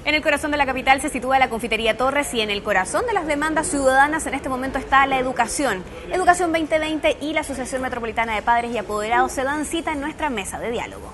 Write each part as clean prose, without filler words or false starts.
En el corazón de la capital se sitúa la Confitería Torres y en el corazón de las demandas ciudadanas en este momento está la educación. Educación 2020 y la Asociación Metropolitana de Padres y Apoderados se dan cita en nuestra mesa de diálogo.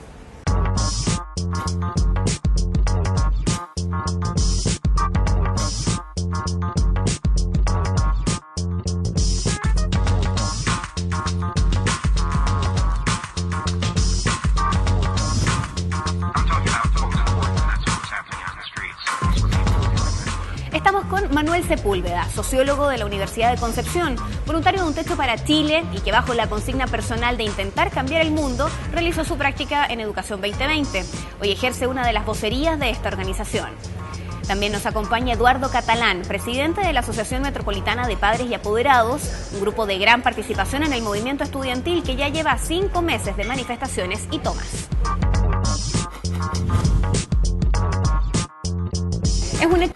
Estamos con Manuel Sepúlveda, sociólogo de la Universidad de Concepción, voluntario de Un Techo para Chile y que bajo la consigna personal de intentar cambiar el mundo, realizó su práctica en Educación 2020. Hoy ejerce una de las vocerías de esta organización. También nos acompaña Eduardo Catalán, presidente de la Asociación Metropolitana de Padres y Apoderados, un grupo de gran participación en el movimiento estudiantil que ya lleva 5 meses de manifestaciones y tomas. Es un hecho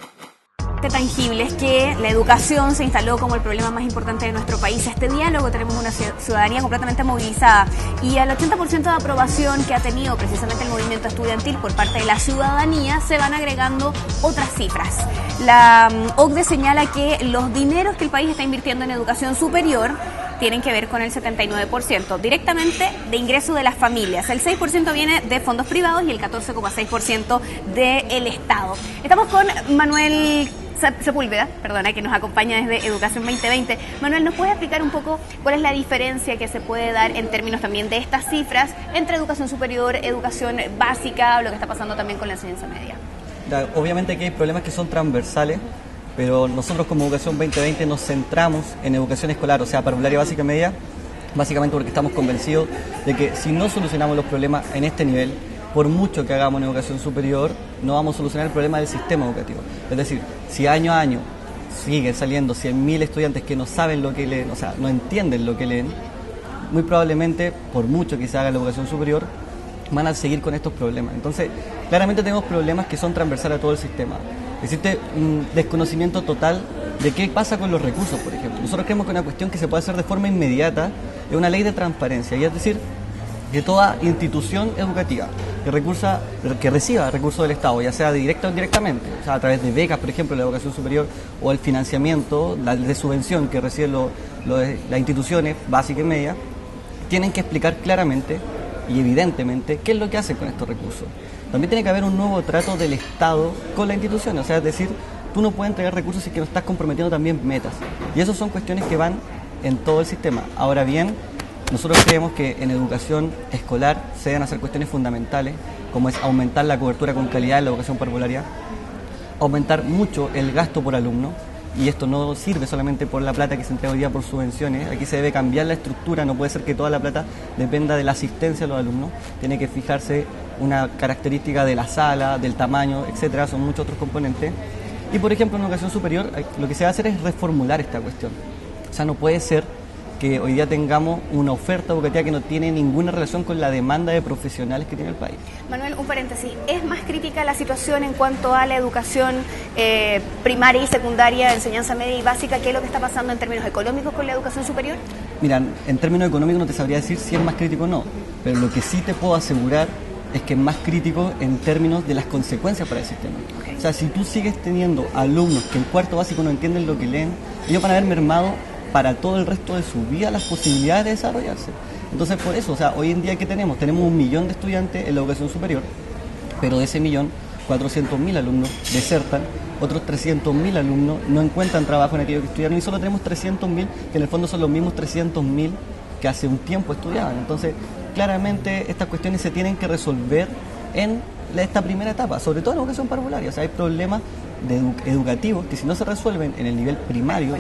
tangible, es que la educación se instaló como el problema más importante de nuestro país. Este diálogo tenemos una ciudadanía completamente movilizada y al 80% de aprobación que ha tenido precisamente el movimiento estudiantil por parte de la ciudadanía se van agregando otras cifras. La OCDE señala que los dineros que el país está invirtiendo en educación superior tienen que ver con el 79% directamente de ingreso de las familias. El 6% viene de fondos privados y el 14,6% del Estado. Estamos con Manuel Sepúlveda, que nos acompaña desde Educación 2020. Manuel, ¿nos puede explicar un poco cuál es la diferencia que se puede dar en términos también de estas cifras entre educación superior, educación básica, lo que está pasando también con la enseñanza media? Obviamente que hay problemas que son transversales, pero nosotros como Educación 2020 nos centramos en educación escolar, o sea, parvularia básica y media, básicamente porque estamos convencidos de que si no solucionamos los problemas en este nivel, por mucho que hagamos en educación superior, no vamos a solucionar el problema del sistema educativo. Es decir, si año a año siguen saliendo 100.000 estudiantes que no saben lo que leen, o sea, no entienden lo que leen, muy probablemente, por mucho que se haga en la educación superior, van a seguir con estos problemas. Entonces, claramente tenemos problemas que son transversales a todo el sistema. Existe un desconocimiento total de qué pasa con los recursos, por ejemplo. Nosotros creemos que una cuestión que se puede hacer de forma inmediata es una ley de transparencia, y es decir, que toda institución educativa que reciba recursos del Estado, ya sea directa o indirectamente, o sea, a través de becas, por ejemplo, en la educación superior, o el financiamiento, la de subvención que reciben las instituciones básicas y medias, tienen que explicar claramente y evidentemente qué es lo que hacen con estos recursos. También tiene que haber un nuevo trato del Estado con la institución, o sea, es decir, tú no puedes entregar recursos si que no estás comprometiendo también metas. Y esas son cuestiones que van en todo el sistema. Ahora bien, nosotros creemos que en educación escolar se deben hacer cuestiones fundamentales, como es aumentar la cobertura con calidad en la educación parvularia, aumentar mucho el gasto por alumno, y esto no sirve solamente por la plata que se entrega hoy día por subvenciones. Aquí se debe cambiar la estructura, no puede ser que toda la plata dependa de la asistencia de los alumnos, tiene que fijarse una característica de la sala, del tamaño, etcétera, son muchos otros componentes. Y por ejemplo en educación superior lo que se va a hacer es reformular esta cuestión. O sea, no puede ser que hoy día tengamos una oferta educativa que no tiene ninguna relación con la demanda de profesionales que tiene el país. Manuel, un paréntesis, ¿es más crítica la situación en cuanto a la educación primaria y secundaria, enseñanza media y básica, que es lo que está pasando en términos económicos con la educación superior? Mira, en términos económicos no te sabría decir si es más crítico o no, pero lo que sí te puedo asegurar es que es más crítico en términos de las consecuencias para el sistema. Okay. O sea, si tú sigues teniendo alumnos que en cuarto básico no entienden lo que leen, ellos van a haber mermado para todo el resto de su vida las posibilidades de desarrollarse. Entonces, por eso, o sea, hoy en día, ¿qué tenemos? Tenemos 1 millón de estudiantes en la educación superior, pero de ese millón, 400.000 alumnos desertan, otros 300.000 alumnos no encuentran trabajo en aquello que estudiaron, y solo tenemos 300.000, que en el fondo son los mismos 300.000 que hace un tiempo estudiaban. Entonces, claramente, estas cuestiones se tienen que resolver en esta primera etapa, sobre todo en la educación parvularia. O sea, hay problemas educativos que si no se resuelven en el nivel primario,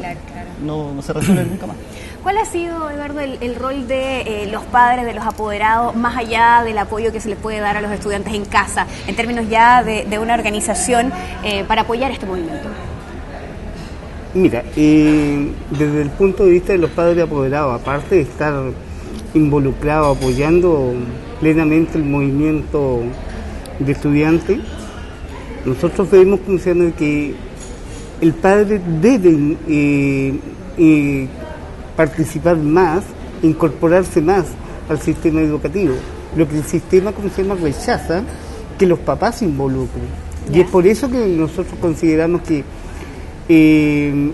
no se resuelven nunca más. ¿Cuál ha sido, Eduardo, el rol de los padres, de los apoderados, más allá del apoyo que se les puede dar a los estudiantes en casa, en términos ya de una organización para apoyar este movimiento? Mira, desde el punto de vista de los padres apoderados, aparte de estar involucrados, apoyando plenamente el movimiento de estudiantes, nosotros vemos que el padre debe participar más, incorporarse más al sistema educativo. Lo que el sistema rechaza, que los papás se involucren. Y es por eso que nosotros consideramos que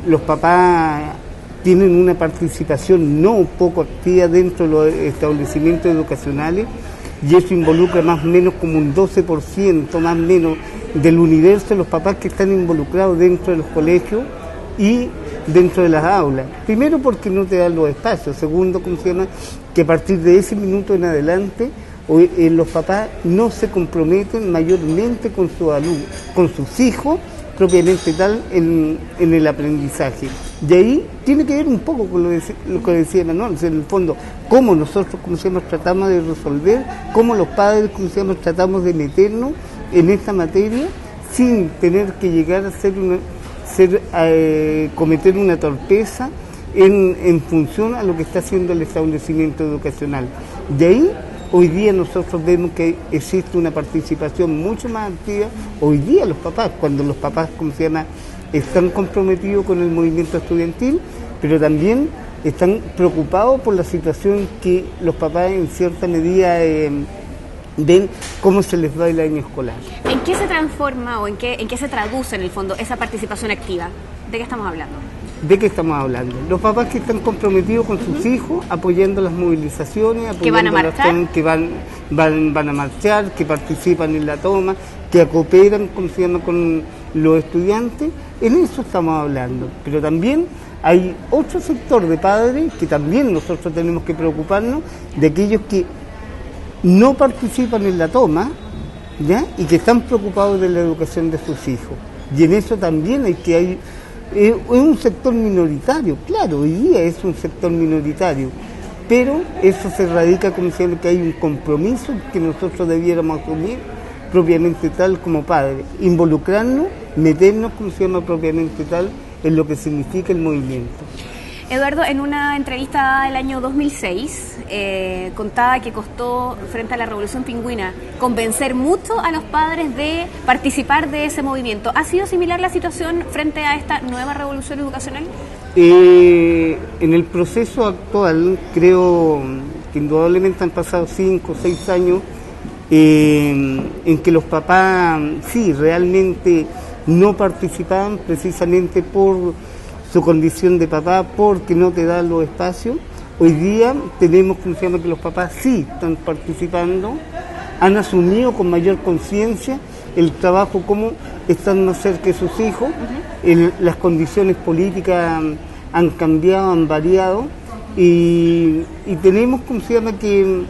los papás tienen una participación no poco activa dentro de los establecimientos educacionales, y eso involucra más o menos como un 12%, más o menos, del universo de los papás que están involucrados dentro de los colegios y dentro de las aulas. Primero, porque no te dan los espacios. Segundo, ¿cómo se llama? Que a partir de ese minuto en adelante los papás no se comprometen mayormente con sus alumnos, con sus hijos propiamente tal en el aprendizaje. Y ahí tiene que ver un poco con lo que decía Manuel, en el fondo, cómo nosotros, ¿cómo se llama?, tratamos de resolver, cómo los padres, ¿cómo se llama?, tratamos de meternos en esta materia sin tener que llegar a cometer una torpeza en función a lo que está haciendo el establecimiento educacional. De ahí, hoy día nosotros vemos que existe una participación mucho más activa, hoy día los papás, cuando los papás, ¿cómo se llama?, están comprometidos con el movimiento estudiantil, pero también están preocupados por la situación que los papás en cierta medida ven cómo se les va el año escolar. ¿En qué se transforma o en qué se traduce en el fondo esa participación activa? ¿De qué estamos hablando? ¿De qué estamos hablando? Los papás que están comprometidos con sus hijos, apoyando las movilizaciones, apoyando ¿que van a marchar? Que van a marchar, que participan en la toma, que cooperan, ¿cómo se llama?, con los estudiantes. En eso estamos hablando. Pero también hay otro sector de padres que también nosotros tenemos que preocuparnos, de aquellos que no participan en la toma, ¿ya?, y que están preocupados de la educación de sus hijos. Y en eso también es un sector minoritario, claro, hoy día es un sector minoritario, pero eso se radica, como se llama, que hay un compromiso que nosotros debiéramos asumir propiamente tal como padres, involucrarnos, meternos, como se llama, propiamente tal en lo que significa el movimiento. Eduardo, en una entrevista del año 2006, contaba que costó, frente a la Revolución Pingüina, convencer mucho a los padres de participar de ese movimiento. ¿Ha sido similar la situación frente a esta nueva revolución educacional? En el proceso actual, creo que indudablemente han pasado 5 o 6 años en que los papás, sí, realmente no participaban precisamente por su condición de papá, porque no te dan los espacios. Hoy día tenemos, como se llama, que los papás sí están participando, han asumido con mayor conciencia el trabajo, como están más cerca de sus hijos, las condiciones políticas han cambiado, han variado, y tenemos, como se llama, que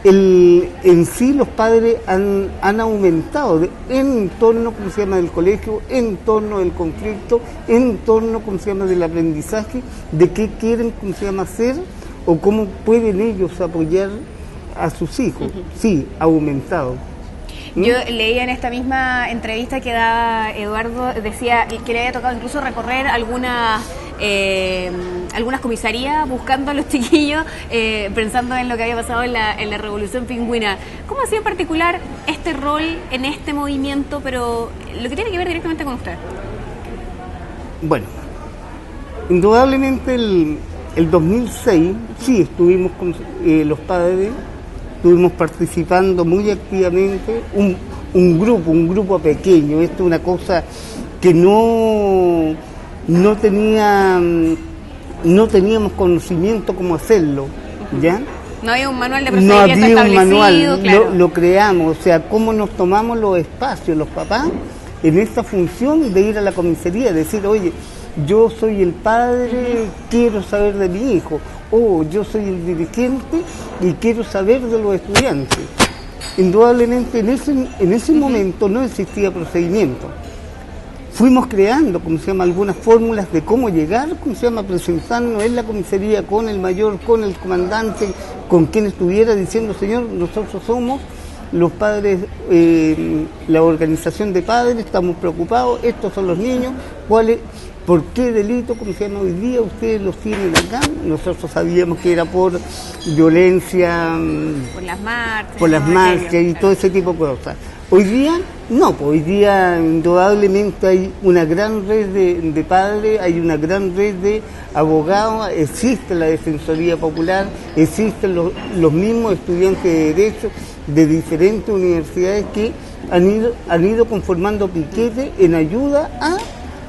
en sí los padres han aumentado en torno, como se llama, del colegio, en torno del conflicto, en torno, como se llama, del aprendizaje, de qué quieren, como se llama, hacer o cómo pueden ellos apoyar a sus hijos. Sí, ha aumentado. Yo leía en esta misma entrevista que daba Eduardo, decía que le había tocado incluso recorrer algunas comisarías buscando a los chiquillos, pensando en lo que había pasado en la Revolución Pingüina. ¿Cómo ha sido en particular este rol en este movimiento, pero lo que tiene que ver directamente con usted? Bueno, indudablemente el 2006 sí estuvimos con los padres, estuvimos participando muy activamente, un grupo pequeño. Esto es una cosa que no teníamos conocimiento cómo hacerlo, ¿ya? No había un manual de procedimiento establecido. No había un manual, claro. lo creamos, o sea, cómo nos tomamos los espacios, los papás, en esta función de ir a la comisaría, decir, oye, yo soy el padre, quiero saber de mi hijo, o yo soy el dirigente y quiero saber de los estudiantes. Indudablemente en ese momento no existía procedimiento. Fuimos creando, como se llama, algunas fórmulas de cómo llegar, como se llama, presentarnos en la comisaría con el mayor, con el comandante, con quien estuviera, diciendo, señor, nosotros somos los padres, la organización de padres, estamos preocupados, estos son los niños, ¿por qué delito, como se llama, hoy día ustedes los tienen acá? Nosotros sabíamos que era por violencia, por las marchas y todo ese tipo de cosas. Hoy día no, pues hoy día indudablemente hay una gran red de padres, hay una gran red de abogados, existe la Defensoría Popular, existen los mismos estudiantes de Derecho de diferentes universidades que han ido conformando piquetes en ayuda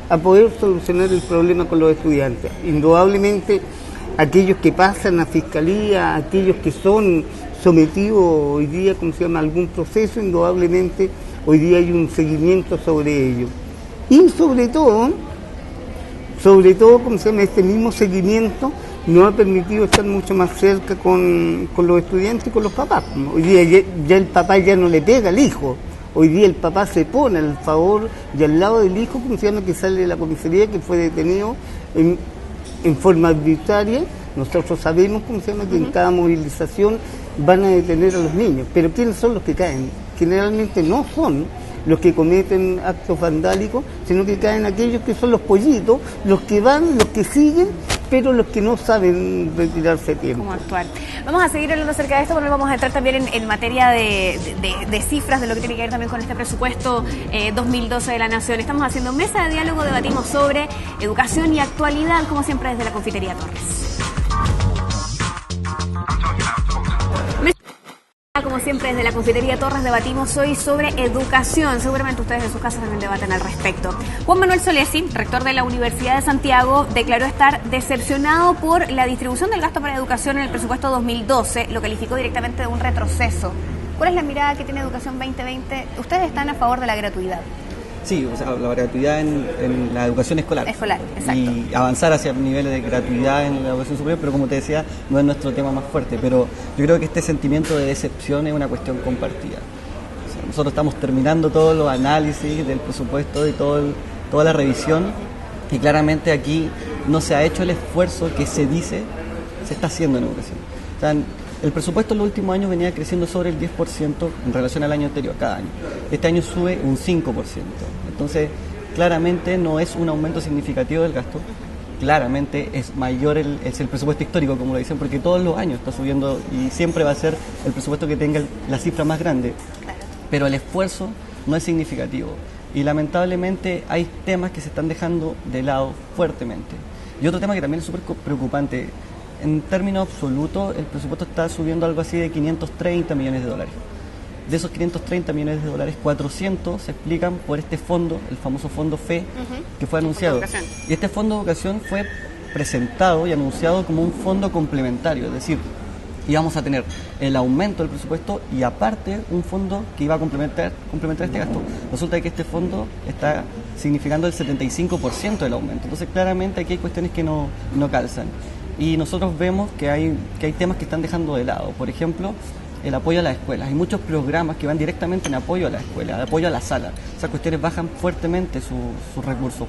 a poder solucionar el problema con los estudiantes. Indudablemente, aquellos que pasan a fiscalía, aquellos que son sometidos hoy día, ¿cómo se llama?, a algún proceso, indudablemente hoy día hay un seguimiento sobre ello. Y sobre todo, ¿cómo se llama?, este mismo seguimiento nos ha permitido estar mucho más cerca con los estudiantes y con los papás. Hoy día ya el papá ya no le pega al hijo. Hoy día el papá se pone al favor y al lado del hijo, ¿cómo se llama?, que sale de la comisaría, que fue detenido en forma arbitraria. Nosotros sabemos, ¿cómo se llama?, que en cada movilización van a detener a los niños. Pero ¿quiénes son los que caen? Generalmente no son los que cometen actos vandálicos, sino que caen aquellos que son los pollitos, los que van, los que siguen, pero los que no saben retirarse a tiempo. ¿Cómo actuar? Vamos a seguir hablando acerca de esto, pero vamos a entrar también en materia de cifras, de lo que tiene que ver también con este presupuesto 2012 de la Nación. Estamos haciendo mesa de diálogo, debatimos sobre educación y actualidad, como siempre desde la Confitería Torres. Como siempre desde la Confitería Torres debatimos hoy sobre educación. Seguramente ustedes en sus casas también debaten al respecto. Juan Manuel Solesi, rector de la Universidad de Santiago, declaró estar decepcionado por la distribución del gasto para educación en el presupuesto 2012. Lo calificó directamente de un retroceso. ¿Cuál es la mirada que tiene Educación 2020? Ustedes están a favor de la gratuidad. Sí, o sea, la gratuidad en la educación escolar. Escolar, exacto. Y avanzar hacia niveles de gratuidad en la educación superior, pero como te decía, no es nuestro tema más fuerte. Pero yo creo que este sentimiento de decepción es una cuestión compartida. O sea, nosotros estamos terminando todos los análisis del presupuesto y toda la revisión, y claramente aquí no se ha hecho el esfuerzo que se dice se está haciendo en educación. O sea, el presupuesto en los últimos años venía creciendo sobre el 10% en relación al año anterior, cada año. Este año sube un 5%. Entonces, claramente no es un aumento significativo del gasto. Claramente es mayor es el presupuesto histórico, como lo dicen, porque todos los años está subiendo y siempre va a ser el presupuesto que tenga la cifra más grande. Pero el esfuerzo no es significativo. Y lamentablemente hay temas que se están dejando de lado fuertemente. Y otro tema que también es súper preocupante. En términos absolutos, el presupuesto está subiendo algo así de 530 millones de dólares. De esos 530 millones de dólares, 400 se explican por este fondo, el famoso fondo FE, que fue anunciado. Y este fondo de educación fue presentado y anunciado como un fondo complementario, es decir, íbamos a tener el aumento del presupuesto y aparte un fondo que iba a complementar este gasto. Resulta que este fondo está significando el 75% del aumento. Entonces, claramente aquí hay cuestiones que no calzan. Y nosotros vemos que hay temas que están dejando de lado. Por ejemplo, el apoyo a las escuelas. Hay muchos programas que van directamente en apoyo a la escuela, apoyo a la sala. Esas cuestiones bajan fuertemente sus recursos.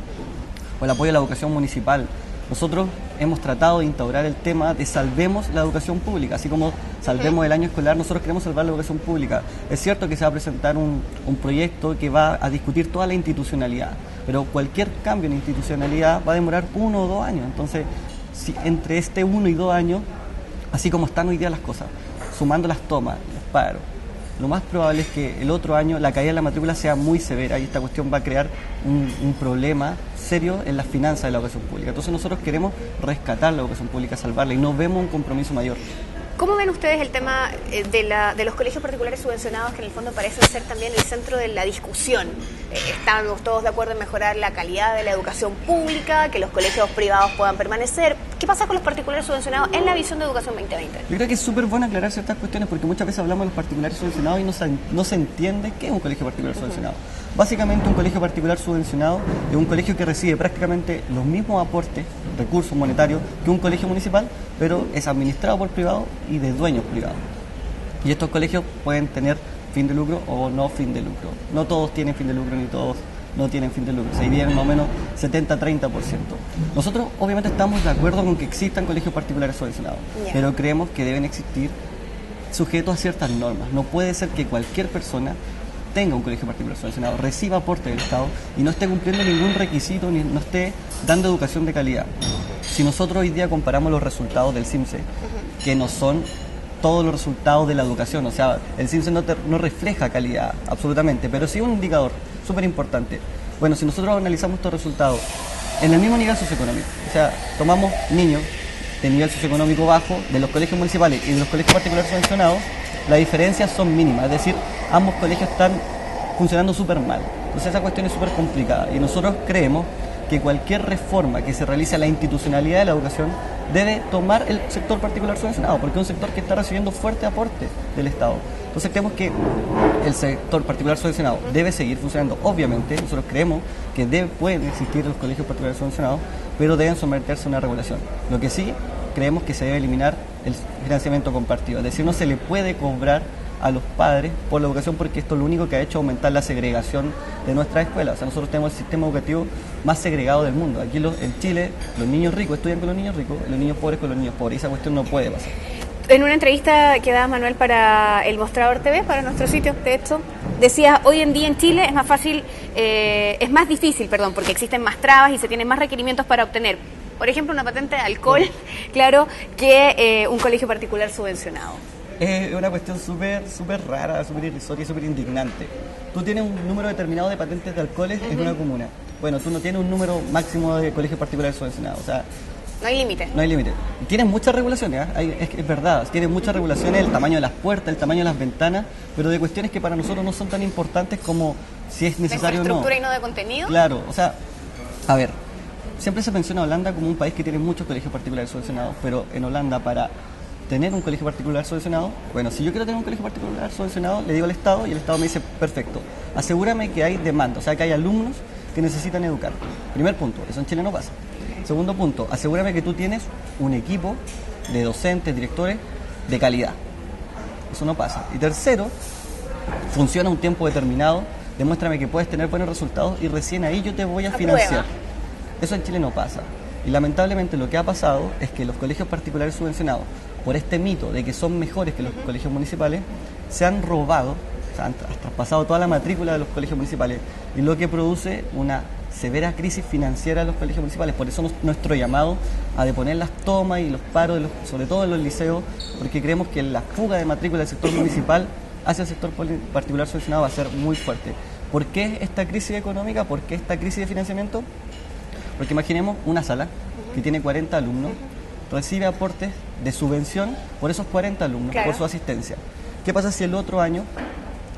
O el apoyo a la educación municipal. Nosotros hemos tratado de instaurar el tema de salvemos la educación pública. Así como salvemos el año escolar, nosotros queremos salvar la educación pública. Es cierto que se va a presentar un proyecto que va a discutir toda la institucionalidad. Pero cualquier cambio en institucionalidad va a demorar 1 o 2 años. Entonces, si entre 1 y 2 años, así como están hoy día las cosas, sumando las tomas, los paros, lo más probable es que el otro año la caída de la matrícula sea muy severa y esta cuestión va a crear un problema serio en las finanzas de la educación pública. Entonces nosotros queremos rescatar la educación pública, salvarla y no vemos un compromiso mayor. ¿Cómo ven ustedes el tema de los colegios particulares subvencionados, que en el fondo parecen ser también el centro de la discusión? Estamos todos de acuerdo en mejorar la calidad de la educación pública, que los colegios privados puedan permanecer. ¿Qué pasa con los particulares subvencionados en la visión de Educación 2020? Yo creo que es súper bueno aclarar ciertas cuestiones porque muchas veces hablamos de los particulares subvencionados y no se entiende qué es un colegio particular subvencionado. Básicamente un colegio particular subvencionado es un colegio que recibe prácticamente los mismos aportes, recursos monetarios, que un colegio municipal, pero es administrado por privados y de dueños privados. Y estos colegios pueden tener fin de lucro o no fin de lucro. No todos tienen fin de lucro ni todos no tienen fin de lucro. Se dividen más o menos 70-30%. Nosotros obviamente estamos de acuerdo con que existan colegios particulares subvencionados, pero creemos que deben existir sujetos a ciertas normas. No puede ser que cualquier persona tenga un colegio particular subvencionado, reciba aporte del Estado y no esté cumpliendo ningún requisito ni no esté dando educación de calidad. Si nosotros hoy día comparamos los resultados del CIMSE, que no son todos los resultados de la educación, o sea, el CIMSE no refleja calidad absolutamente, pero sí un indicador súper importante. Bueno, si nosotros analizamos estos resultados en el mismo nivel socioeconómico, o sea, tomamos niños de nivel socioeconómico bajo de los colegios municipales y de los colegios particulares subvencionados, las diferencias son mínimas, es decir, ambos colegios están funcionando súper mal. Entonces esa cuestión es súper complicada y nosotros creemos que cualquier reforma que se realice a la institucionalidad de la educación debe tomar el sector particular subvencionado, porque es un sector que está recibiendo fuerte aporte del Estado. Entonces creemos que el sector particular subvencionado debe seguir funcionando. Obviamente, nosotros creemos que pueden existir los colegios particulares subvencionados, pero deben someterse a una regulación. Lo que sí, creemos que se debe eliminar el financiamiento compartido. Es decir, no se le puede cobrar a los padres por la educación, porque esto es lo único que ha hecho aumentar la segregación de nuestras escuelas. O sea, nosotros tenemos el sistema educativo más segregado del mundo. Aquí en Chile los niños ricos estudian con los niños ricos, los niños pobres con los niños pobres, y esa cuestión no puede pasar. En una entrevista que daba Manuel para El Mostrador TV, para nuestro sitio, de hecho, decía, hoy en día en Chile es más difícil, porque existen más trabas y se tienen más requerimientos para obtener, por ejemplo, una patente de alcohol, claro, que un colegio particular subvencionado. Es una cuestión súper rara, súper irrisoria, súper indignante. Tú tienes un número determinado de patentes de alcoholes en una comuna. Bueno, tú no tienes un número máximo de colegios particulares subvencionados. O sea, no hay límite. No hay límite. Tienes muchas regulaciones, es verdad, tienes muchas regulaciones, el tamaño de las puertas, el tamaño de las ventanas, pero de cuestiones que para nosotros no son tan importantes como si es necesario o no. ¿De infraestructura y no de contenido? Claro, o sea, a ver, siempre se menciona a Holanda como un país que tiene muchos colegios particulares subvencionados, pero en Holanda para tener un colegio particular subvencionado, bueno, si yo quiero tener un colegio particular subvencionado, le digo al Estado y el Estado me dice, perfecto, asegúrame que hay demanda, o sea, que hay alumnos que necesitan educar. Primer punto, eso en Chile no pasa. Segundo punto, asegúrame que tú tienes un equipo de docentes, directores de calidad. Eso no pasa. Y tercero, funciona un tiempo determinado, demuéstrame que puedes tener buenos resultados y recién ahí yo te voy a financiar. Eso en Chile no pasa. Y lamentablemente lo que ha pasado es que los colegios particulares subvencionados, por este mito de que son mejores que los colegios municipales, se han robado, o sea, han traspasado toda la matrícula de los colegios municipales, y lo que produce una severa crisis financiera de los colegios municipales. Por eso nuestro llamado a deponer las tomas y los paros, sobre todo en los liceos, porque creemos que la fuga de matrícula del sector municipal hacia el sector particular subvencionado va a ser muy fuerte. ¿Por qué esta crisis económica? ¿Por qué esta crisis de financiamiento? Porque imaginemos una sala que tiene 40 alumnos, recibe aportes de subvención por esos 40 alumnos, por su asistencia. ¿Qué pasa si el otro año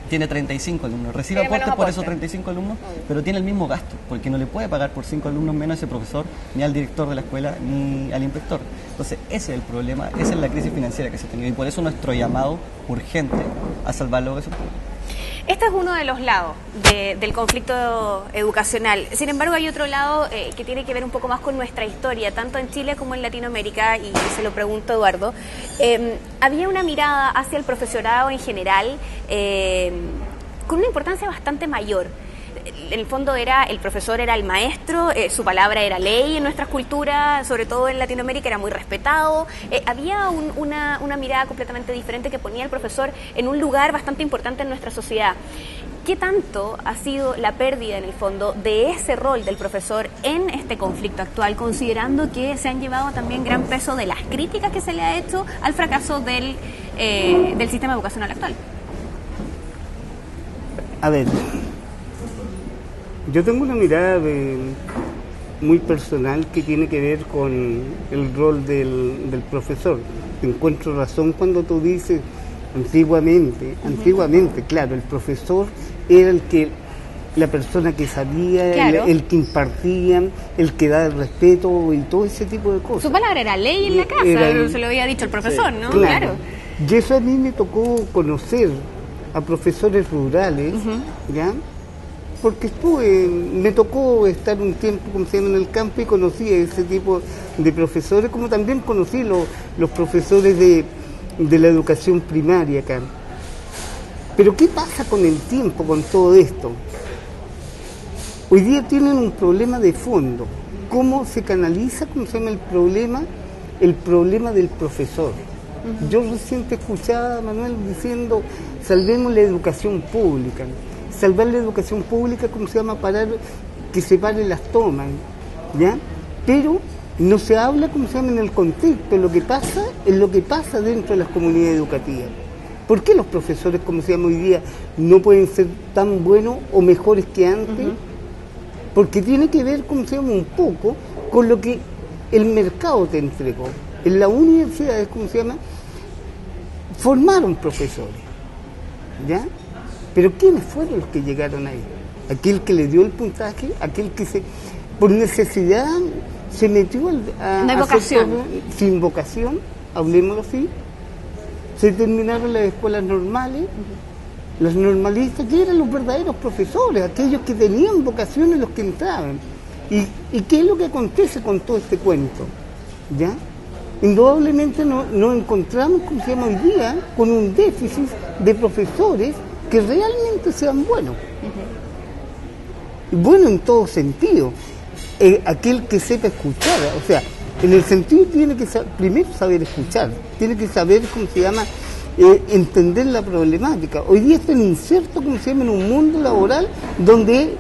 tiene 35 alumnos? Recibe aportes por esos 35 alumnos, pero tiene el mismo gasto, porque no le puede pagar por 5 alumnos menos a ese profesor, ni al director de la escuela, ni al inspector. Entonces, ese es el problema, esa es la crisis financiera que se ha tenido, y por eso nuestro llamado urgente a salvar la educación pública. Este es uno de los lados del conflicto educacional. Sin embargo, hay otro lado que tiene que ver un poco más con nuestra historia, tanto en Chile como en Latinoamérica, y se lo pregunto a Eduardo. Había una mirada hacia el profesorado en general con una importancia bastante mayor. En el fondo el profesor era el maestro, su palabra era ley en nuestras culturas, sobre todo en Latinoamérica era muy respetado. Había una mirada completamente diferente que ponía al profesor en un lugar bastante importante en nuestra sociedad. ¿Qué tanto ha sido la pérdida, en el fondo, de ese rol del profesor en este conflicto actual, considerando que se han llevado también gran peso de las críticas que se le ha hecho al fracaso del sistema educacional actual? A ver, yo tengo una mirada muy personal que tiene que ver con el rol del profesor. Te encuentro razón cuando tú dices, antiguamente, claro, el profesor era la persona que sabía, claro, el que impartía, el que daba el respeto y todo ese tipo de cosas. Su palabra era ley en la casa, se lo había dicho el profesor, ¿no? Claro. Y eso a mí me tocó conocer a profesores rurales, ¿ya? Porque me tocó estar un tiempo, como se llama, en el campo, y conocí a ese tipo de profesores, como también conocí los profesores de la educación primaria acá. Pero ¿qué pasa con el tiempo, con todo esto? Hoy día tienen un problema de fondo. ¿Cómo se canaliza, cómo se llama el problema del profesor? Yo recién te escuchaba, Manuel, diciendo, salvemos la educación pública. Salvar la educación pública, ¿cómo se llama? Que se paren las tomas, ¿ya? Pero no se habla, ¿cómo se llama?, en el contexto, lo que pasa dentro de las comunidades educativas. ¿Por qué los profesores, como se llama hoy día, no pueden ser tan buenos o mejores que antes? Porque tiene que ver, como se llama, un poco con lo que el mercado te entregó. En las universidades, como se llama, formaron profesores, ¿ya? Pero ¿quiénes fueron los que llegaron ahí? Aquel que le dio el puntaje, aquel que por necesidad se metió no hay vocación. Sin vocación, hablemoslo así. Se terminaron las escuelas normales, los normalistas, que eran los verdaderos profesores, aquellos que tenían vocación en los que entraban. ¿Y qué es lo que acontece con todo este cuento? ¿Ya? Indudablemente nos encontramos, como se llama hoy día, con un déficit de profesores que realmente sean buenos. Bueno en todo sentido. Aquel que sepa escuchar, o sea, en el sentido tiene que primero saber escuchar, tiene que saber, ¿cómo se llama?, entender la problemática. Hoy día están insertos, como se llama, en un mundo laboral donde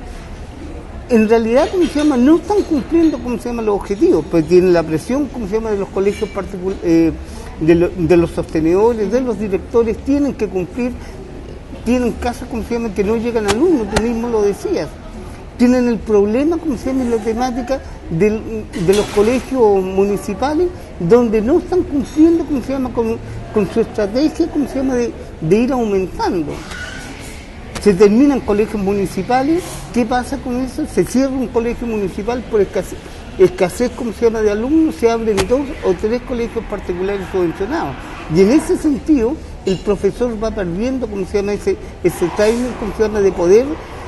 en realidad, como se llama, no están cumpliendo, como se llama, los objetivos, pues tienen la presión, como se llama, de los colegios particulares, de los sostenedores, de los directores, tienen que cumplir, tienen casos, como se llama, que no llegan alumnos, tú mismo lo decías. Tienen el problema, como se llama, en la temática de los colegios municipales, donde no están cumpliendo, como se llama, con su estrategia, como se llama, de ir aumentando. Se terminan colegios municipales, ¿qué pasa con eso? Se cierra un colegio municipal por escasez, como se llama, de alumnos, se abren 2 o 3 colegios particulares subvencionados. Y en ese sentido, el profesor va perdiendo, como se llama, ese timing, como se llama, de poder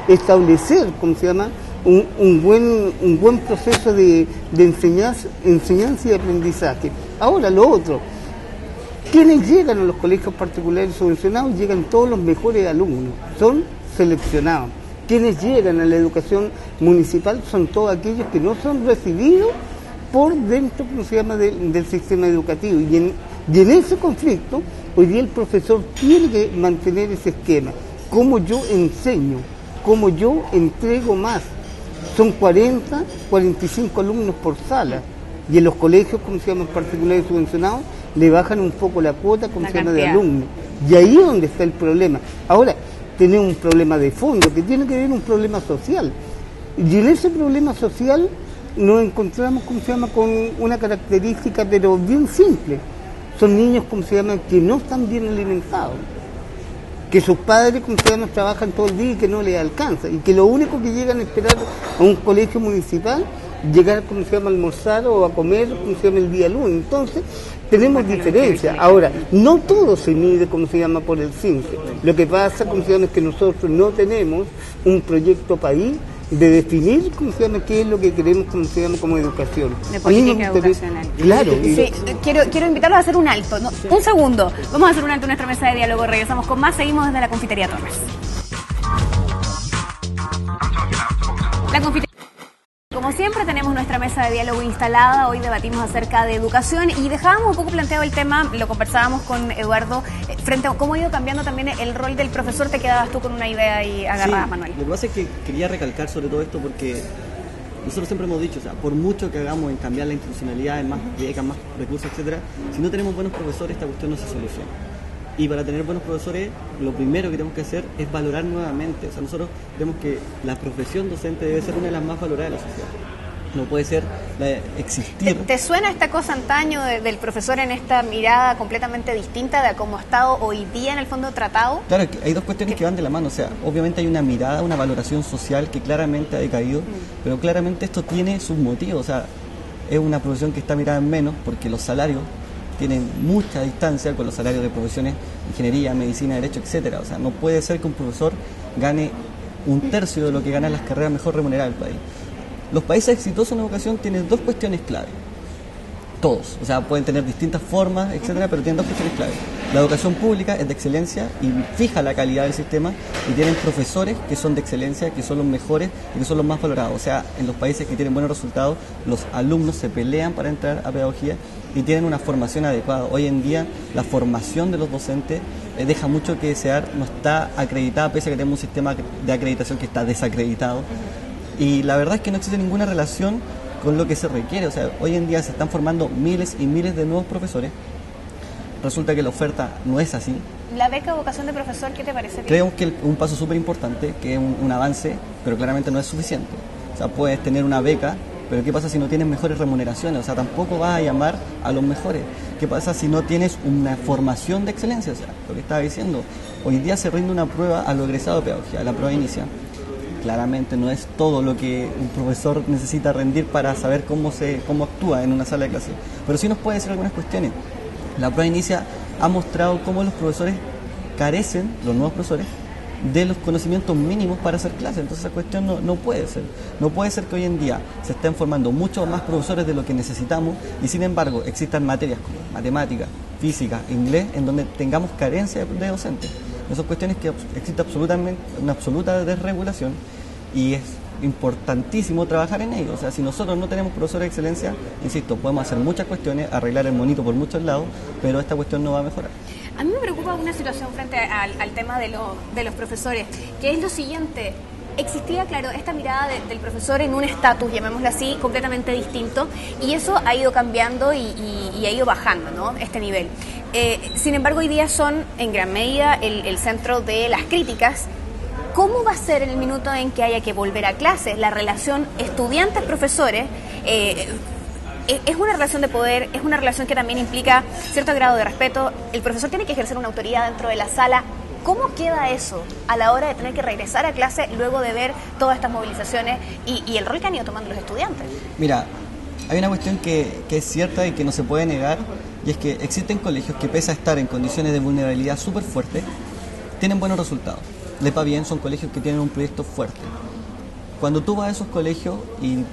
establecer, como se llama, un buen proceso de enseñanza y de aprendizaje. Ahora, lo otro, quienes llegan a los colegios particulares subvencionados, llegan todos los mejores alumnos, son seleccionados. Quienes llegan a la educación municipal son todos aquellos que no son recibidos por dentro, como se llama, del sistema educativo. Y en ese conflicto, hoy día el profesor tiene que mantener ese esquema. ¿Cómo yo enseño? ¿Cómo yo entrego más? Son 40, 45 alumnos por sala. Y en los colegios, como se llama, particulares subvencionados, le bajan un poco la cuota, como se llama, de alumnos. Y ahí es donde está el problema. Ahora, tenemos un problema de fondo, que tiene que ver un problema social. Y en ese problema social nos encontramos, como se llama, con una característica, pero bien simple. Son niños, como se llama, que no están bien alimentados. Que sus padres, como se llama, trabajan todo el día y que no les alcanza. Y que lo único que llegan a esperar a un colegio municipal, llegar, como se llama, a almorzar o a comer, como se llama, el día lunes. Entonces, tenemos diferencias. Ahora, no todo se mide, como se llama, por el simple. Lo que pasa, como se llama, es que nosotros no tenemos un proyecto país de definir, como se llama, qué es lo que queremos, como se llama, como educación. De política educacional. Claro. Sí, quiero invitarlos a hacer un alto. No, un segundo. Vamos a hacer un alto en nuestra mesa de diálogo. Regresamos con más. Seguimos desde la Confitería Torres. La confitería. Como siempre tenemos nuestra mesa de diálogo instalada, hoy debatimos acerca de educación y dejábamos un poco planteado el tema, lo conversábamos con Eduardo, frente a cómo ha ido cambiando también el rol del profesor. Te quedabas tú con una idea ahí agarrada, sí, Manuel. Lo que pasa es que quería recalcar sobre todo esto porque nosotros siempre hemos dicho, o sea, por mucho que hagamos en cambiar la institucionalidad, en más becas, más recursos, etcétera, si no tenemos buenos profesores, esta cuestión no se soluciona. Y para tener buenos profesores, lo primero que tenemos que hacer es valorar nuevamente. O sea, nosotros vemos que la profesión docente debe ser una de las más valoradas de la sociedad. No puede ser existir. ¿Te suena esta cosa antaño del profesor en esta mirada completamente distinta de cómo ha estado hoy día en el fondo tratado? Claro, hay dos cuestiones que van de la mano. O sea, obviamente hay una mirada, una valoración social que claramente ha decaído, pero claramente esto tiene sus motivos. O sea, es una profesión que está mirada en menos porque los salarios tienen mucha distancia con los salarios de profesiones, ingeniería, medicina, derecho, etcétera. O sea, no puede ser que un profesor gane 1/3 de lo que ganan las carreras mejor remuneradas del país. Los países exitosos en educación tienen dos cuestiones clave. Todos, o sea, pueden tener distintas formas, etcétera, pero tienen dos cuestiones clave. La educación pública es de excelencia y fija la calidad del sistema, y tienen profesores que son de excelencia, que son los mejores y que son los más valorados. O sea, en los países que tienen buenos resultados, los alumnos se pelean para entrar a pedagogía y tienen una formación adecuada. Hoy en día la formación de los docentes deja mucho que desear, no está acreditada, pese a que tenemos un sistema de acreditación que está desacreditado. Y la verdad es que no existe ninguna relación con lo que se requiere. O sea, hoy en día se están formando miles y miles de nuevos profesores. Resulta que la oferta no es así. ¿La beca vocación de profesor qué te parece? Creemos que un paso súper importante, que es un avance, pero claramente no es suficiente. O sea, puedes tener una beca, pero ¿qué pasa si no tienes mejores remuneraciones? O sea, tampoco vas a llamar a los mejores. ¿Qué pasa si no tienes una formación de excelencia? O sea, lo que estaba diciendo, Hoy día se rinde una prueba a lo egresado de pedagogía, la prueba inicia. Claramente no es todo lo que un profesor necesita rendir para saber cómo actúa en una sala de clase, pero sí nos puede decir algunas cuestiones. La prueba inicia ha mostrado cómo los profesores carecen, los nuevos profesores, de los conocimientos mínimos para hacer clases. Entonces esa cuestión no puede ser. No puede ser que hoy en día se estén formando muchos más profesores de lo que necesitamos y sin embargo existan materias como matemática, física, inglés, en donde tengamos carencia de docentes. Esas son cuestiones que existe absolutamente una absoluta desregulación y es importantísimo trabajar en ello. O sea, si nosotros no tenemos profesores de excelencia, insisto, podemos hacer muchas cuestiones, arreglar el monito por muchos lados, pero esta cuestión no va a mejorar. A mí me preocupa una situación frente al tema de los profesores, que es lo siguiente. Existía, claro, esta mirada del profesor en un estatus, llamémoslo así, completamente distinto, y eso ha ido cambiando y ha ido bajando, ¿no?, este nivel. Sin embargo, hoy día son, en gran medida, el centro de las críticas. ¿Cómo va a ser en el minuto en que haya que volver a clases? La relación estudiantes-profesores es una relación de poder, es una relación que también implica cierto grado de respeto. El profesor tiene que ejercer una autoridad dentro de la sala. ¿Cómo queda eso a la hora de tener que regresar a clase luego de ver todas estas movilizaciones y el rol que han ido tomando los estudiantes? Mira, hay una cuestión que es cierta y que no se puede negar, y es que existen colegios que, pese a estar en condiciones de vulnerabilidad súper fuertes, tienen buenos resultados. Les va bien, son colegios que tienen un proyecto fuerte. Cuando tú vas a esos colegios y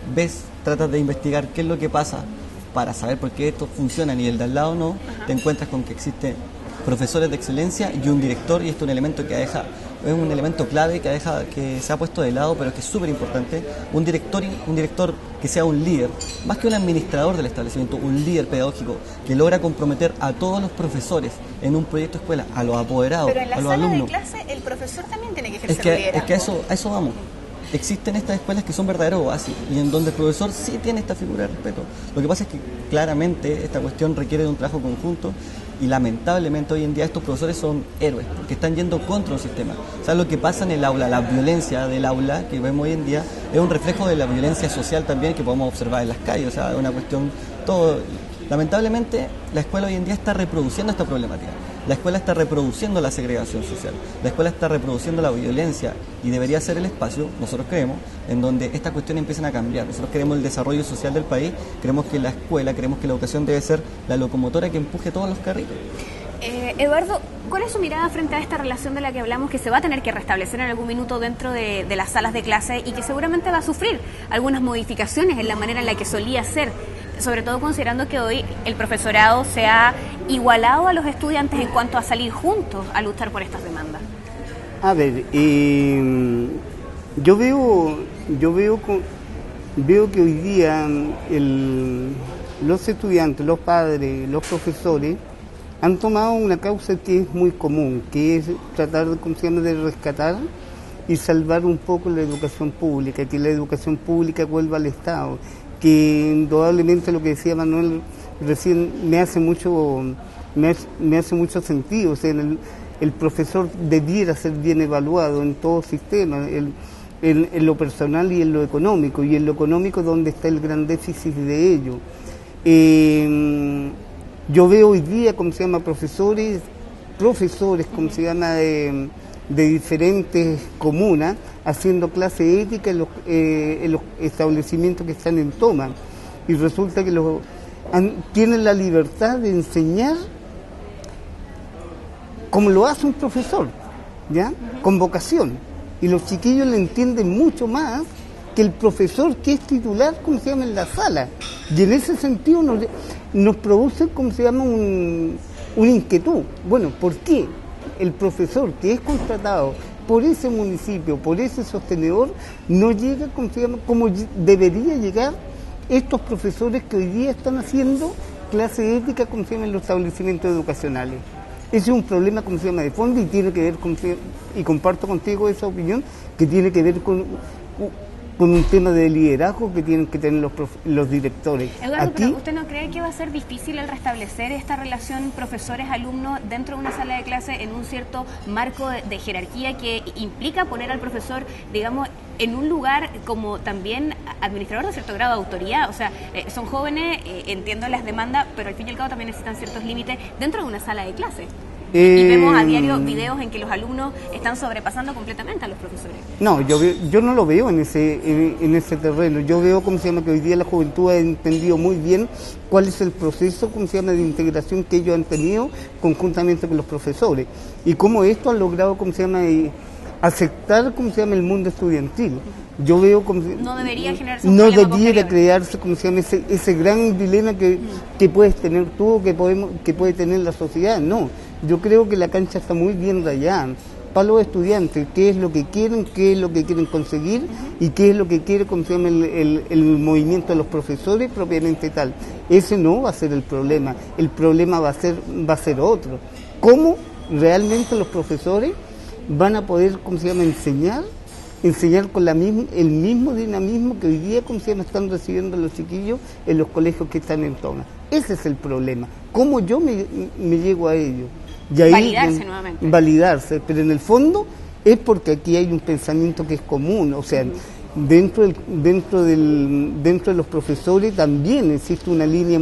tratas de investigar qué es lo que pasa para saber por qué estos funcionan y el de al lado no, te encuentras con que existen profesores de excelencia y un director, y esto es un elemento es un elemento clave que se ha puesto de lado, pero que es súper importante. Un director que sea un líder, más que un administrador del establecimiento, un líder pedagógico que logra comprometer a todos los profesores en un proyecto de escuela, a los apoderados, a los alumnos. Pero en la sala de clase el profesor también tiene que ejercer liderazgo. Es que a eso vamos. Existen estas escuelas que son verdaderos oasis y en donde el profesor sí tiene esta figura de respeto. Lo que pasa es que claramente esta cuestión requiere de un trabajo conjunto y lamentablemente hoy en día estos profesores son héroes porque están yendo contra un sistema. ¿Sabes lo que pasa en el aula? La violencia del aula que vemos hoy en día es un reflejo de la violencia social también que podemos observar en las calles. O sea, es una cuestión todo. Lamentablemente la escuela hoy en día está reproduciendo esta problemática. La escuela está reproduciendo la segregación social, la escuela está reproduciendo la violencia y debería ser el espacio, nosotros creemos, en donde estas cuestiones empiezan a cambiar. Nosotros queremos el desarrollo social del país, creemos que la escuela, creemos que la educación debe ser la locomotora que empuje todos los carriles. Eduardo, ¿cuál es su mirada frente a esta relación de la que hablamos que se va a tener que restablecer en algún minuto dentro de las salas de clase y que seguramente va a sufrir algunas modificaciones en la manera en la que solía ser? Sobre todo considerando que hoy el profesorado se ha igualado a los estudiantes en cuanto a salir juntos a luchar por estas demandas. A ver, yo veo que hoy día los estudiantes, los padres, los profesores han tomado una causa que es muy común, que es tratar de rescatar y salvar un poco la educación pública, que la educación pública vuelva al Estado, que indudablemente lo que decía Manuel recién me hace mucho sentido. O sea, el profesor debiera ser bien evaluado en todo sistema, en lo personal y en lo económico, y en lo económico donde está el gran déficit de ello. Yo veo hoy día, profesores, de diferentes comunas, haciendo clase ética en los establecimientos que están en toma. Y resulta que tienen la libertad de enseñar como lo hace un profesor, ¿ya? Con vocación. Y los chiquillos le entienden mucho más que el profesor que es titular, en la sala. Y en ese sentido nos produce, una inquietud. Bueno, ¿por qué el profesor que es contratado por ese municipio, por ese sostenedor, no llega, como debería llegar estos profesores que hoy día están haciendo clase ética, en los establecimientos educacionales? Ese es un problema, de fondo, y tiene que ver, y comparto contigo esa opinión, que tiene que ver con un tema de liderazgo que tienen que tener los directores. Eduardo, pero ¿usted no cree que va a ser difícil el restablecer esta relación profesores-alumnos dentro de una sala de clase en un cierto marco de jerarquía que implica poner al profesor, digamos, en un lugar como también administrador de cierto grado de autoridad? O sea, son jóvenes, entiendo las demandas, pero al fin y al cabo también necesitan ciertos límites dentro de una sala de clase. Y vemos a diario videos en que los alumnos están sobrepasando completamente a los profesores. No, yo no lo veo en ese terreno. Yo veo, ¿cómo se llama?, que hoy día la juventud ha entendido muy bien cuál es el proceso, ¿cómo se llama?, de integración que ellos han tenido conjuntamente con los profesores. Y cómo esto ha logrado, ¿cómo se llama?, aceptar, ¿cómo se llama?, el mundo estudiantil. Yo veo como no debería generarse un problema debiera posterior. crearse, como se llama, ese gran dilema que puedes tener tú, que puede tener la sociedad. No, yo creo que la cancha está muy bien rayada para los estudiantes, qué es lo que quieren, qué es lo que quieren conseguir y qué es lo que quiere, como se llama, el movimiento de los profesores propiamente tal. Ese no va a ser el problema va a ser otro. ¿Cómo realmente los profesores van a poder, como se llama, enseñar con el mismo dinamismo que hoy día, como se llama, están recibiendo los chiquillos en los colegios que están en Toma? Ese es el problema. ¿Cómo yo me llego a ello? Y ahí, validarse nuevamente. Validarse, pero en el fondo es porque aquí hay un pensamiento que es común, o sea, dentro de los profesores también existe una línea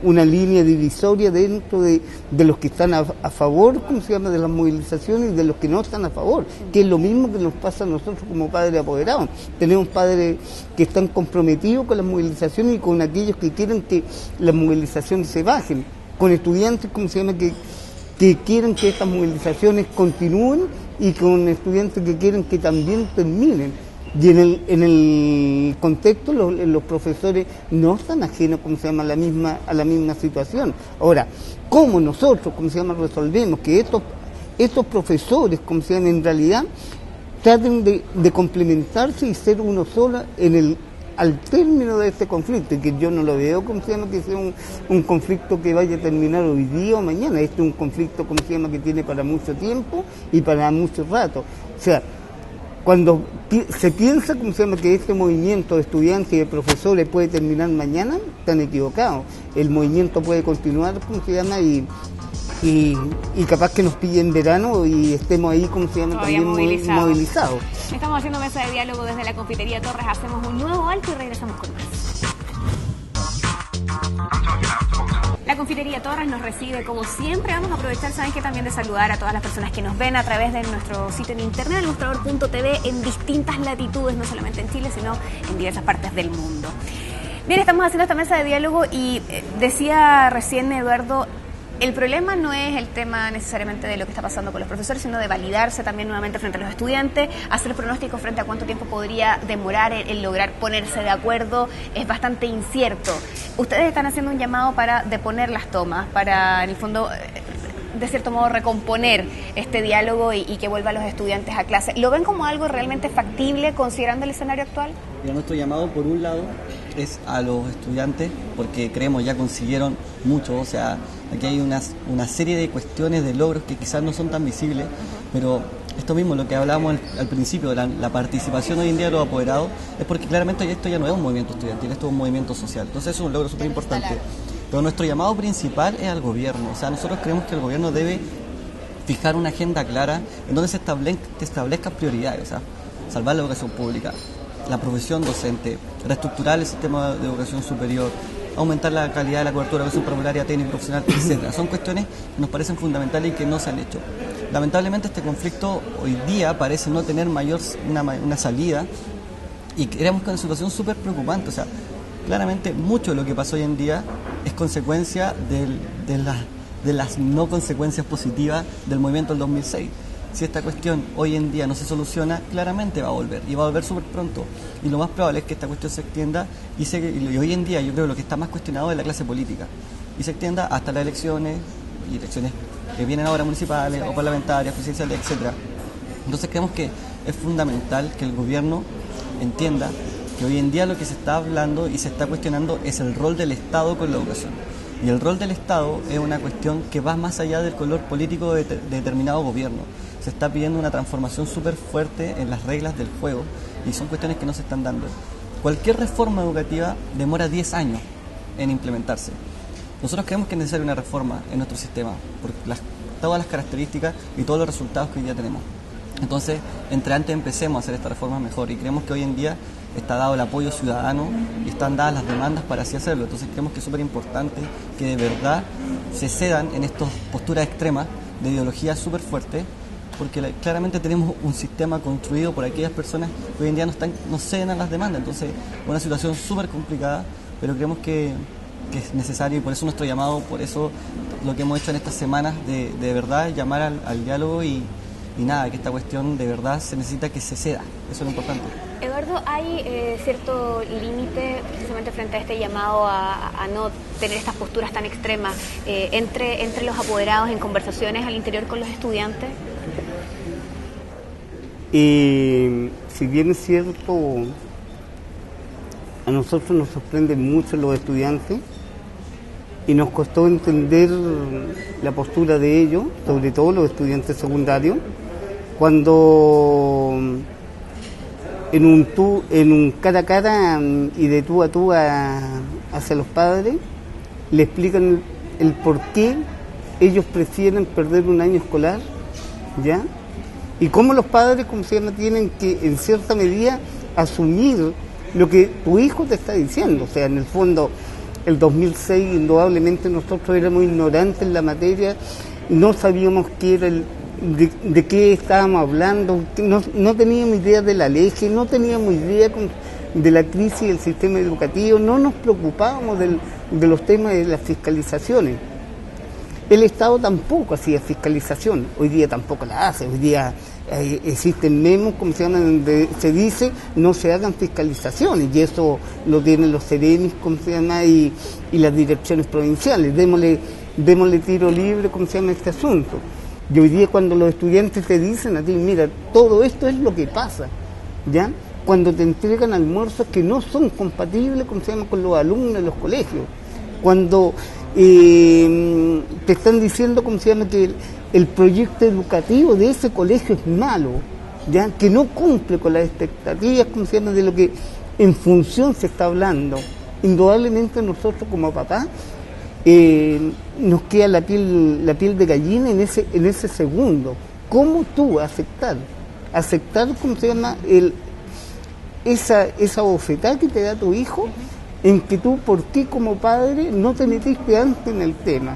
una línea divisoria dentro de los que están a favor, ¿cómo se llama?, de las movilizaciones y de los que no están a favor, que es lo mismo que nos pasa a nosotros como padres apoderados. Tenemos padres que están comprometidos con las movilizaciones y con aquellos que quieren que las movilizaciones se bajen, con estudiantes, ¿cómo se llama?, que quieren que estas movilizaciones continúen y con estudiantes que quieren que también terminen. Y en el contexto los profesores no están ajenos, como se llama, a la misma situación. Ahora, ¿cómo nosotros, como se llama, resolvemos que estos profesores, como se llama, en realidad traten de complementarse y ser uno solo al término de este conflicto? Y que yo no lo veo, como se llama, que sea un conflicto que vaya a terminar hoy día o mañana. Este es un conflicto, como se llama, que tiene para mucho tiempo y para mucho rato. O sea, cuando se piensa, como se llama, que este movimiento de estudiantes y de profesores puede terminar mañana, están equivocados. El movimiento puede continuar, como se llama, y capaz que nos pille en verano y estemos ahí, como se llama, todavía también movilizados. Estamos haciendo mesa de diálogo desde la Confitería Torres. Hacemos un nuevo alto y regresamos con más. La Confitería Torres nos recibe como siempre. Vamos a aprovechar, saben que también, de saludar a todas las personas que nos ven a través de nuestro sitio en internet, ilustrador.tv, en distintas latitudes, no solamente en Chile, sino en diversas partes del mundo. Bien, estamos haciendo esta mesa de diálogo y decía recién Eduardo, el problema no es el tema necesariamente de lo que está pasando con los profesores, sino de validarse también nuevamente frente a los estudiantes, hacer pronósticos frente a cuánto tiempo podría demorar el lograr ponerse de acuerdo. Es bastante incierto. Ustedes están haciendo un llamado para deponer las tomas, para, en el fondo, de cierto modo, recomponer este diálogo y que vuelvan los estudiantes a clase. ¿Lo ven como algo realmente factible considerando el escenario actual? Mira, nuestro llamado, por un lado, es a los estudiantes, porque creemos ya consiguieron mucho. O sea, aquí hay una serie de cuestiones, de logros que quizás no son tan visibles, pero esto mismo, lo que hablábamos al principio, la participación hoy en día de los apoderados, es porque claramente esto ya no es un movimiento estudiantil, esto es un movimiento social. Entonces eso es un logro súper importante. Pero nuestro llamado principal es al gobierno. O sea, nosotros creemos que el gobierno debe fijar una agenda clara en donde se establezcan prioridades. O sea, salvar la educación pública, la profesión docente, reestructurar el sistema de educación superior, aumentar la calidad de la cobertura de educación prepararia, técnica, profesional, etc. Son cuestiones que nos parecen fundamentales y que no se han hecho. Lamentablemente este conflicto hoy día parece no tener una salida y creemos que es una situación súper preocupante. O sea, claramente mucho de lo que pasó hoy en día es consecuencia de las no consecuencias positivas del movimiento del 2006. Si esta cuestión hoy en día no se soluciona, claramente va a volver, y va a volver súper pronto. Y lo más probable es que esta cuestión se extienda, y hoy en día yo creo que lo que está más cuestionado es la clase política, y se extienda hasta las elecciones que vienen ahora, municipales o parlamentarias, presidenciales, etc. Entonces creemos que es fundamental que el gobierno entienda que hoy en día lo que se está hablando y se está cuestionando es el rol del Estado con la educación. Y el rol del Estado es una cuestión que va más allá del color político de determinado gobierno. Se está pidiendo una transformación súper fuerte en las reglas del juego y son cuestiones que no se están dando. Cualquier reforma educativa demora 10 años en implementarse. Nosotros creemos que es necesaria una reforma en nuestro sistema por todas las características y todos los resultados que hoy día tenemos. Entonces, entre antes empecemos a hacer esta reforma mejor, y creemos que hoy en día está dado el apoyo ciudadano y están dadas las demandas para así hacerlo. Entonces creemos que es súper importante que de verdad se cedan en estas posturas extremas de ideología súper fuerte, porque claramente tenemos un sistema construido por aquellas personas que hoy en día no ceden a las demandas. Entonces, es una situación súper complicada, pero creemos que es necesario, y por eso nuestro llamado, por eso lo que hemos hecho en estas semanas de verdad llamar al diálogo y nada, que esta cuestión de verdad se necesita que se ceda. Eso es lo importante. Eduardo, ¿hay cierto límite precisamente frente a este llamado a no tener estas posturas tan extremas entre los apoderados en conversaciones al interior con los estudiantes? Si bien es cierto, a nosotros nos sorprenden mucho los estudiantes y nos costó entender la postura de ellos, sobre todo los estudiantes secundarios, cuando en un cara a cara y de tú a tú hacia los padres le explican el por qué ellos prefieren perder un año escolar, ¿ya? Y cómo los padres, como se llama, tienen que en cierta medida asumir lo que tu hijo te está diciendo. O sea, en el fondo, el 2006 indudablemente nosotros éramos ignorantes en la materia, no sabíamos qué era de qué estábamos hablando, no teníamos idea de la ley, no teníamos idea de la crisis del sistema educativo, no nos preocupábamos de los temas de las fiscalizaciones. El Estado tampoco hacía fiscalización, hoy día tampoco la hace, hoy día existen memos, como se llama, donde se dice no se hagan fiscalizaciones, y eso lo tienen los serenis, como se llama, y las direcciones provinciales, démosle tiro libre, como se llama, este asunto. Y hoy día cuando los estudiantes te dicen a ti, mira, todo esto es lo que pasa, ¿ya? Cuando te entregan almuerzos que no son compatibles, como se llama, con los alumnos de los colegios, cuando te están diciendo, como se llama, que el proyecto educativo de ese colegio es malo, ¿ya? Que no cumple con las expectativas, como se llama, de lo que en función se está hablando. Indudablemente nosotros como papás nos queda la piel de gallina en ese segundo. ¿Cómo tú aceptar, como se llama, esa bofetada que te da tu hijo, en que tú, por qué como padre no te metiste antes en el tema?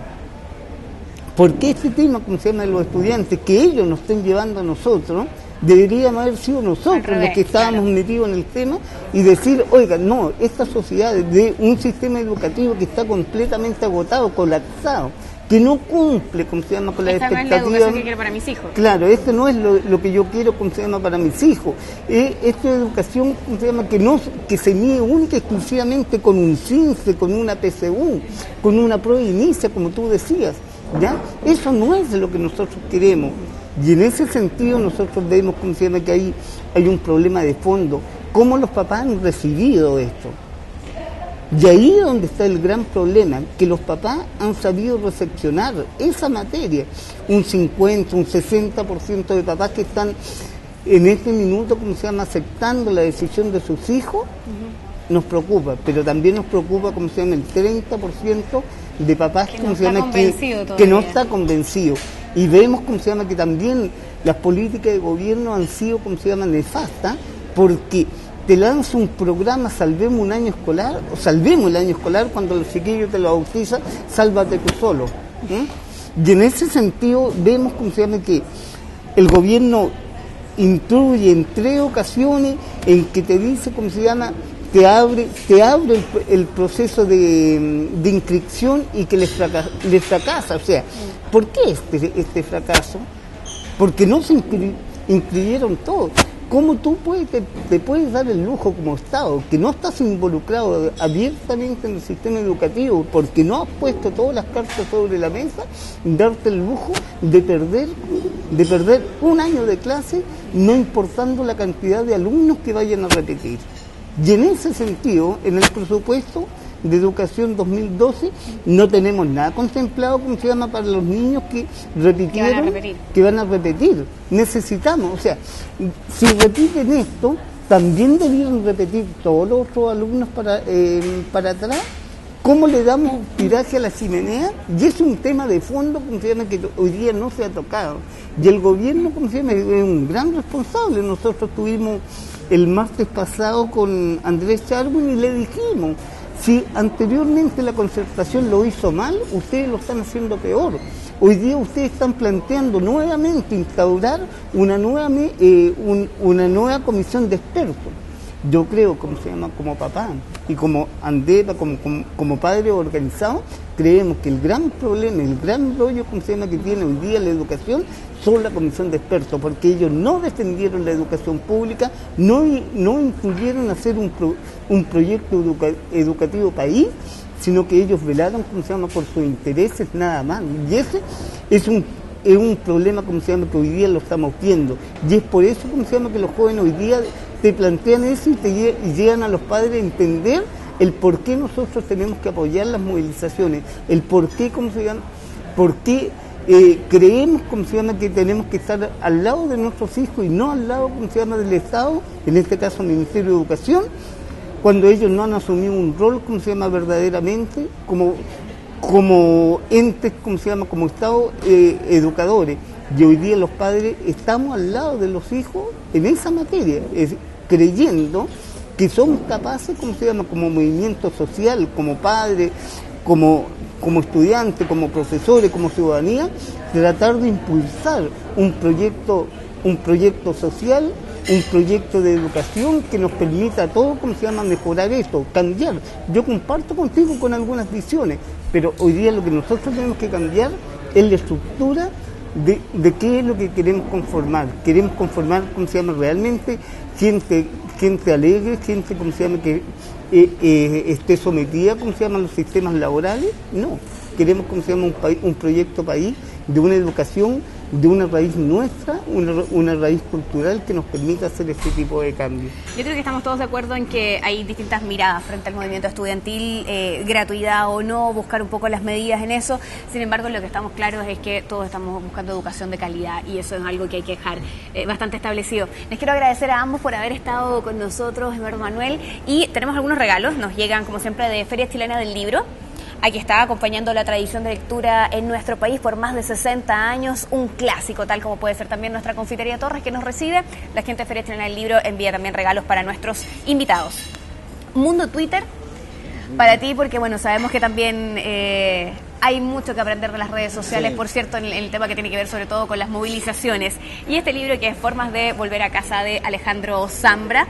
¿Por qué este tema, como se llama, de los estudiantes, que ellos nos estén llevando a nosotros, deberíamos haber sido nosotros los que estábamos metidos en el tema y decir, oiga, no, esta sociedad de un sistema educativo que está completamente agotado, colapsado, que no cumple, como se llama, con las expectativas. Esta no es la educación que quiero para mis hijos. Claro, esto no es lo que yo quiero, como se llama, para mis hijos. Esto es educación, como se llama, que se mide única y exclusivamente con un CINCE, con una PSU, con una prueba inicia, como tú decías, ¿ya? Eso no es lo que nosotros queremos. Y en ese sentido nosotros vemos, como se llama, que hay un problema de fondo. ¿Cómo los papás han recibido esto? Y ahí es donde está el gran problema, que los papás han sabido recepcionar esa materia. Un 50, un 60% de papás que están en este minuto, como se llama, aceptando la decisión de sus hijos, nos preocupa. Pero también nos preocupa, como se llama, el 30% de papás que no está convencido. Y vemos, como se llama, que también las políticas de gobierno han sido, como se llama, nefastas, porque te lanza un programa, salvemos un año escolar, o salvemos el año escolar, cuando los chiquillos te lo bautizan, sálvate tú solo. Y en ese sentido vemos, como se llama, que el gobierno intruye en 3 ocasiones en que te dice, como se llama, te abre el proceso de inscripción y que les fracasa. O sea, ¿por qué este fracaso? Porque no se inscribieron todos. ¿Cómo tú te puedes dar el lujo como Estado, que no estás involucrado abiertamente en el sistema educativo, porque no has puesto todas las cartas sobre la mesa, darte el lujo de perder un año de clase, no importando la cantidad de alumnos que vayan a repetir? Y en ese sentido, en el presupuesto de educación 2012 no tenemos nada contemplado, como se llama, para los niños que repitieron, que van a repetir. Necesitamos, o sea, si repiten esto, también debieron repetir todos los otros alumnos para atrás. ¿Cómo le damos tiraje a la chimenea? Y es un tema de fondo, como se llama, que hoy día no se ha tocado. Y el gobierno, como se llama, es un gran responsable. Nosotros tuvimos el martes pasado con Andrés Charwin y le dijimos, Si anteriormente la concertación lo hizo mal, ustedes lo están haciendo peor. Hoy día ustedes están planteando nuevamente instaurar una nueva comisión de expertos. Yo creo, como papá y como Andeva, como padre organizado, creemos que el gran problema, el gran rollo, que tiene hoy día la educación, son la comisión de expertos, porque ellos no defendieron la educación pública, no incluyeron hacer un proyecto educativo país, sino que ellos velaron, por sus intereses nada más. Y ese es un problema, que hoy día lo estamos viendo. Y es por eso, que los jóvenes hoy día te plantean eso y llegan a los padres a entender el por qué nosotros tenemos que apoyar las movilizaciones, el por qué, por qué creemos, que tenemos que estar al lado de nuestros hijos y no al lado, del Estado, en este caso el Ministerio de Educación, cuando ellos no han asumido un rol, verdaderamente como entes, como Estado educadores. Y hoy día los padres estamos al lado de los hijos en esa materia, creyendo que somos capaces, como movimiento social, como padres, como estudiantes, como profesores, como ciudadanía, tratar de impulsar un proyecto social, un proyecto de educación que nos permita a todos, mejorar esto, cambiar. Yo comparto contigo con algunas visiones, pero hoy día lo que nosotros tenemos que cambiar es la estructura de qué es lo que queremos conformar. Queremos conformar, realmente gente alegre, gente, que esté sometida, a los sistemas laborales. No, queremos, un proyecto país de una educación, de una raíz nuestra, una raíz cultural que nos permita hacer este tipo de cambios. Yo creo que estamos todos de acuerdo en que hay distintas miradas frente al movimiento estudiantil, gratuidad o no, buscar un poco las medidas en eso. Sin embargo, lo que estamos claros es que todos estamos buscando educación de calidad y eso es algo que hay que dejar bastante establecido. Les quiero agradecer a ambos por haber estado con nosotros, Eduardo, Manuel, y tenemos algunos regalos, nos llegan como siempre de Feria Chilena del Libro. Aquí está, acompañando la tradición de lectura en nuestro país por más de 60 años, un clásico, tal como puede ser también nuestra Confitería Torres, que nos recibe. La gente de Feria Chilena del Libro envía también regalos para nuestros invitados. Mundo Twitter, para ti, porque bueno, sabemos que también hay mucho que aprender de las redes sociales, sí. Por cierto, en el tema que tiene que ver sobre todo con las movilizaciones. Y este libro, que es Formas de Volver a Casa, de Alejandro Zambra,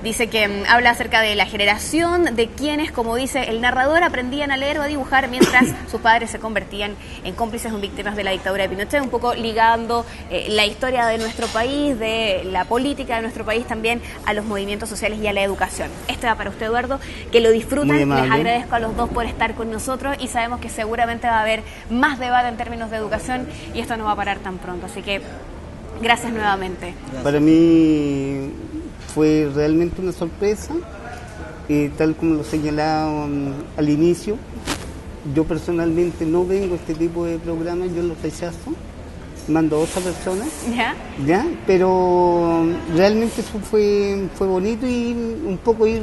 dice que habla acerca de la generación de quienes, como dice el narrador, aprendían a leer o a dibujar mientras sus padres se convertían en cómplices o víctimas de la dictadura de Pinochet, un poco ligando la historia de nuestro país, de la política de nuestro país también a los movimientos sociales y a la educación. Este va para usted, Eduardo, que lo disfruten. Les agradezco a los dos por estar con nosotros y sabemos que seguramente va a haber más debate en términos de educación y esto no va a parar tan pronto, así que gracias nuevamente. Gracias. Para mí fue realmente una sorpresa, tal como lo señalaba al inicio. Yo personalmente no vengo a este tipo de programas, yo los rechazo, mando a otra persona, ¿ya? Pero realmente eso fue bonito y un poco ir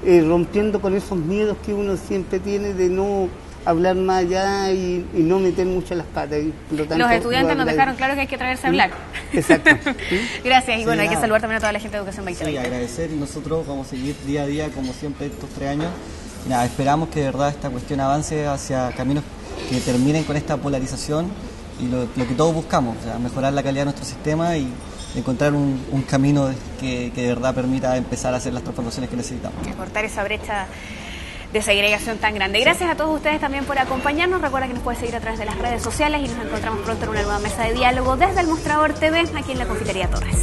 rompiendo con esos miedos que uno siempre tiene de no hablar más allá y no meter mucho las patas. Y, por lo tanto, los estudiantes nos dejaron claro que hay que atreverse a hablar. Exacto. Gracias, y bueno, hay que saludar también a toda la gente de Educación 2020. Sí, agradecer, y nosotros vamos a seguir día a día, como siempre, estos 3 años. Nada, esperamos que de verdad esta cuestión avance hacia caminos que terminen con esta polarización y lo que todos buscamos, o sea, mejorar la calidad de nuestro sistema y encontrar un camino que de verdad permita empezar a hacer las transformaciones que necesitamos. Cortar esa brecha de segregación tan grande. Gracias a todos ustedes también por acompañarnos. Recuerda que nos puedes seguir a través de las redes sociales y nos encontramos pronto en una nueva mesa de diálogo desde el Mostrador TV aquí en la Confitería Torres.